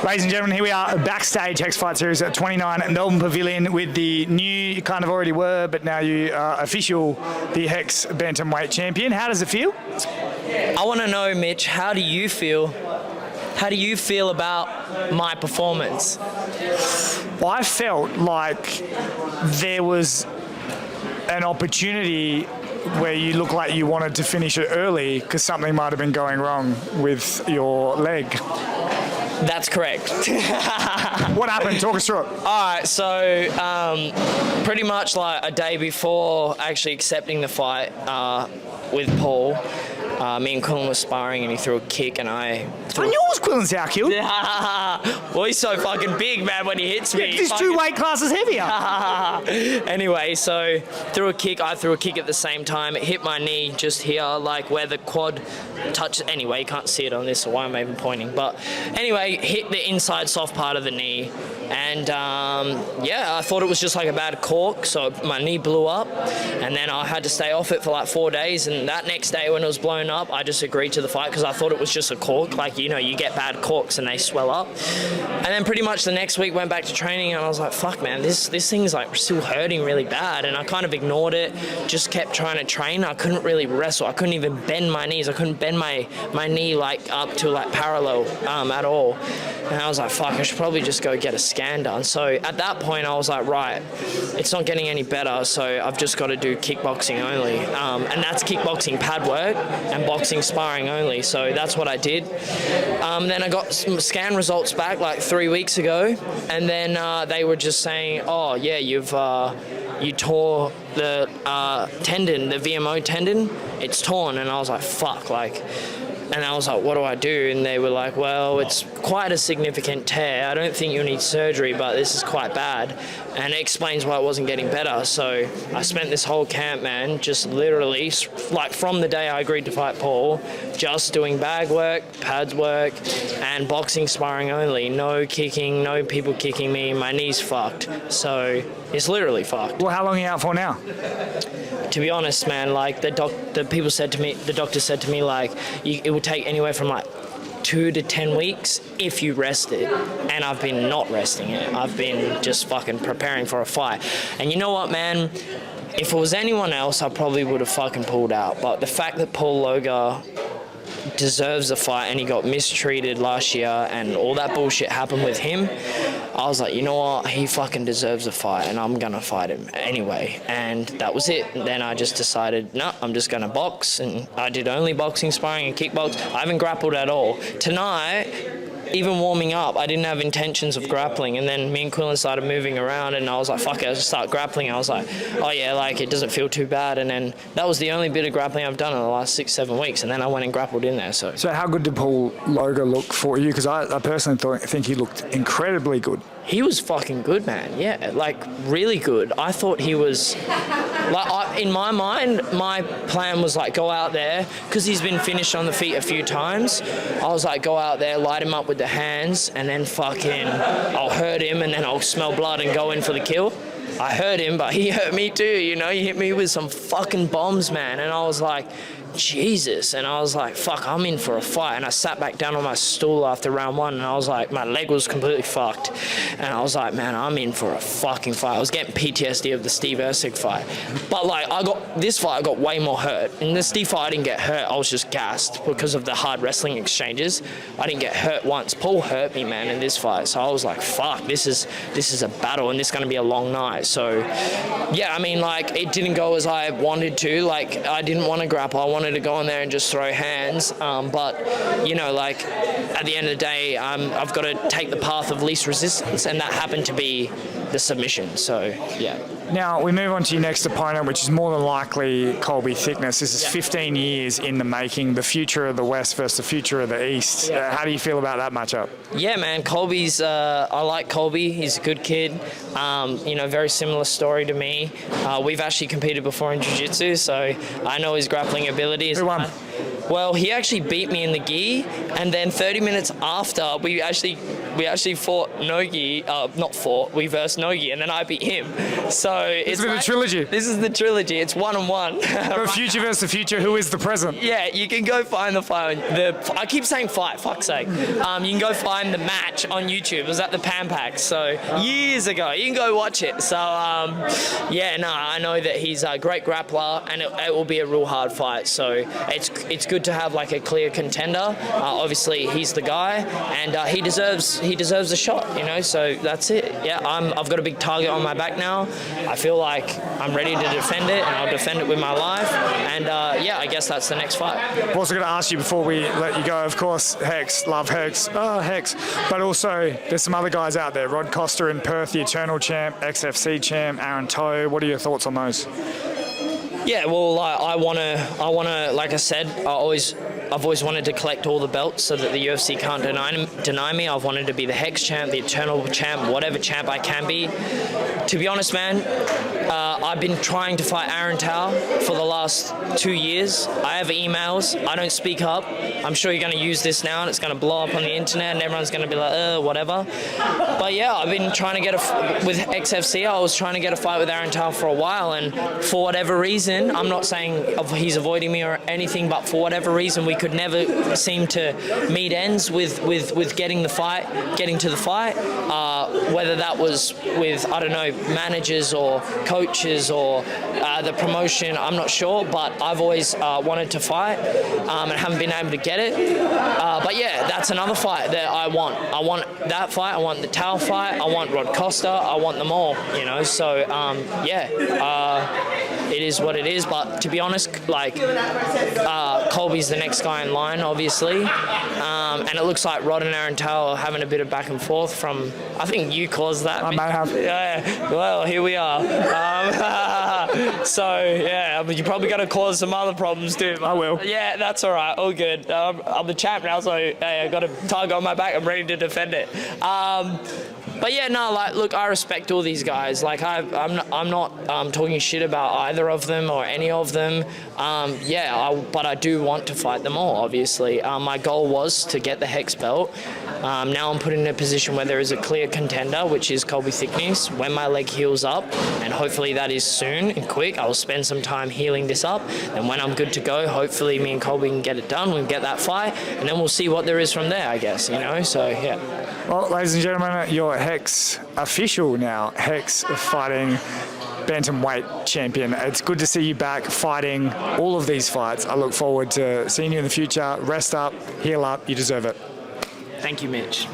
Ladies and gentlemen, here we are backstage Hex Fight Series at 29 at Melbourne Pavilion with the new, you kind of already were, but now you are official, the Hex Bantamweight Champion. How does it feel? I want to know, Mitch, how do you feel? How do you feel about my performance? Well, I felt like there was an opportunity where you look like you wanted to finish it early because something might have been going wrong with your leg. That's correct. What happened? Talk us through it. All right, so pretty much like a day before actually accepting the fight with Paul, me and Quillen were sparring and he threw a kick and I threw... I knew it was Quillen's outkill. Well, he's so fucking big, man, when he hits me. He's 2 weight classes heavier. Anyway, so threw a kick, I threw a kick at the same time. It hit my knee just here, like where the quad touches. Anyway, you can't see it on this, so why am I even pointing? But anyway, hit the inside soft part of the knee. And yeah, I thought it was just like a bad cork, so my knee blew up. And then I had to stay off it for like 4 days. And that next day when it was blown up, I just agreed to the fight because I thought it was just a cork. Like, you know, you get bad corks and they swell up. And then pretty much the next week went back to training and I was like, fuck, man, this thing's like still hurting really bad. And I kind of ignored it, just kept trying to train. I couldn't really wrestle. I couldn't even bend my knees. I couldn't bend my knee like up to like parallel at all. And I was like, fuck, I should probably just go get a scan done. So at that point I was like, right, it's not getting any better, so I've just got to do kickboxing only. And that's kickboxing pad work and boxing sparring only. So that's what I did. Then I got some scan results back like 3 weeks ago, and then they were just saying, oh yeah, you tore the tendon, the VMO tendon, it's torn. And I was like, fuck, like, and I was like, what do I do? And they were like, well, it's quite a significant tear. I don't think you'll need surgery, but this is quite bad. And it explains why it wasn't getting better. So I spent this whole camp, man, just literally, like from the day I agreed to fight Paul, just doing bag work, pads work, and boxing sparring only. No kicking, no people kicking me. My knee's fucked. So it's literally fucked. Well, how long are you out for now? To be honest, man, like the doctor said to me, like, it would take anywhere from like 2 to 10 weeks if you rest it. And I've been not resting it. I've been just fucking preparing for a fight. And you know what, man? If it was anyone else, I probably would have fucking pulled out. But the fact that Paul Loga deserves a fight and he got mistreated last year and all that bullshit happened with him, I was like, you know what, he fucking deserves a fight and I'm gonna fight him anyway. And that was it. Then I just decided, no, I'm just gonna box, and I did only boxing, sparring and kickbox. I haven't grappled at all. Tonight, even warming up, I didn't have intentions of grappling, and then me and Quillen started moving around and I was like, fuck it, I'll just start grappling. I was like, oh yeah, like it doesn't feel too bad. And then that was the only bit of grappling I've done in the last 6-7 weeks, and then I went and grappled in there. So how good did Paul Loga look for you? Because I personally think he looked incredibly good. He was fucking good, man. Yeah, like really good. I thought he was, like, in my mind, my plan was like go out there, because he's been finished on the feet a few times. I was like, go out there, light him up with the hands, and then fucking, I'll hurt him, and then I'll smell blood and go in for the kill. I hurt him, but he hurt me too, you know? He hit me with some fucking bombs, man, and I was like, Jesus. And I was like, fuck, I'm in for a fight. And I sat back down on my stool after round 1 and I was like, my leg was completely fucked. And I was like, man, I'm in for a fucking fight. I was getting PTSD of the Steve Erceg fight. But like, this fight, I got way more hurt. In the Steve fight, I didn't get hurt. I was just gassed because of the hard wrestling exchanges. I didn't get hurt once. Paul hurt me, man, in this fight. So I was like, fuck, this is a battle and this is going to be a long night. So yeah, I mean, like, it didn't go as I wanted to. Like, I didn't want to grapple. I wanted to go in there and just throw hands, but you know, like, at the end of the day, I've got to take the path of least resistance, and that happened to be the submission. So yeah. Now we move on to your next opponent, which is more than likely Colby Thickness. This is 15 years in the making, the future of the West versus the future of the East. How do you feel about that matchup? Yeah, man, Colby's, I like Colby. He's a good kid. You know, very similar story to me. We've actually competed before in jiu-jitsu, so I know his grappling abilities. Who won? Well, he actually beat me in the gi, and then 30 minutes after, we actually fought no gi. Not fought. We versed no gi, and then I beat him. So it's been a trilogy. This is the trilogy. It's 1-on-1. The future versus the future. Who is the present? Yeah, you can go find the fight. I keep saying fight. Fuck's sake. You can go find the match on YouTube. It was at the Pan Pack, so years ago. You can go watch it. So I know that he's a great grappler, and it will be a real hard fight. So it's good to have like a clear contender. Obviously, he's the guy, and he deserves a shot. So that's it. Yeah, I've got a big target on my back now. I feel like I'm ready to defend it, and I'll defend it with my life. And I guess that's the next fight. I'm also going to ask you before we let you go, of course, Hex, love Hex, Hex. But also, there's some other guys out there. Rod Costa in Perth, the Eternal Champ, XFC Champ, Aaron Toe. What are your thoughts on those? Yeah, well, I wanna, like I said, I've always wanted to collect all the belts so that the UFC can't deny me. I've wanted to be the Hex champ, the Eternal champ, whatever champ I can be. To be honest, man, I've been trying to fight Aaron Tao for the last 2 years. I have emails. I don't speak up. I'm sure you're going to use this now, and it's going to blow up on the internet, and everyone's going to be like, whatever. But yeah, I've been trying to with XFC. I was trying to get a fight with Aaron Tao for a while, and for whatever reason, I'm not saying he's avoiding me or anything, but for whatever reason, we could never seem to meet ends with getting to the fight. Whether that was with, I don't know, managers or coaches or the promotion, I'm not sure, but I've always wanted to fight and haven't been able to get it. But yeah, that's another fight that I want. I want that fight. I want the Tao fight. I want Rod Costa. I want them all. So it is what it is. But to be honest, Colby's the next guy in line, obviously, and it looks like Rod and Aaron Tao are having a bit of back and forth from. I think you caused that. I may have. Yeah. Well, here we are. So yeah, but you probably got to cause some other problems too. I will. Yeah, that's all right. All good. I'm the champ now, so hey, I got a target on my back. I'm ready to defend it. But yeah, no, look, I respect all these guys. I'm not talking shit about either of them or any of them. But I do want to fight them all, obviously. My goal was to get the Hex belt. Now I'm put in a position where there is a clear contender, which is Colby Thickness. When my leg heals up, and hopefully that is soon and quick, I will spend some time healing this up. And when I'm good to go, hopefully me and Colby can get it done. We can get that fight, and then we'll see what there is from there, I guess, So, yeah. Well, ladies and gentlemen, your Hex official now. Hex fighting bantamweight champion. It's good to see you back fighting all of these fights. I look forward to seeing you in the future. Rest up, heal up. You deserve it. Thank you, Mitch.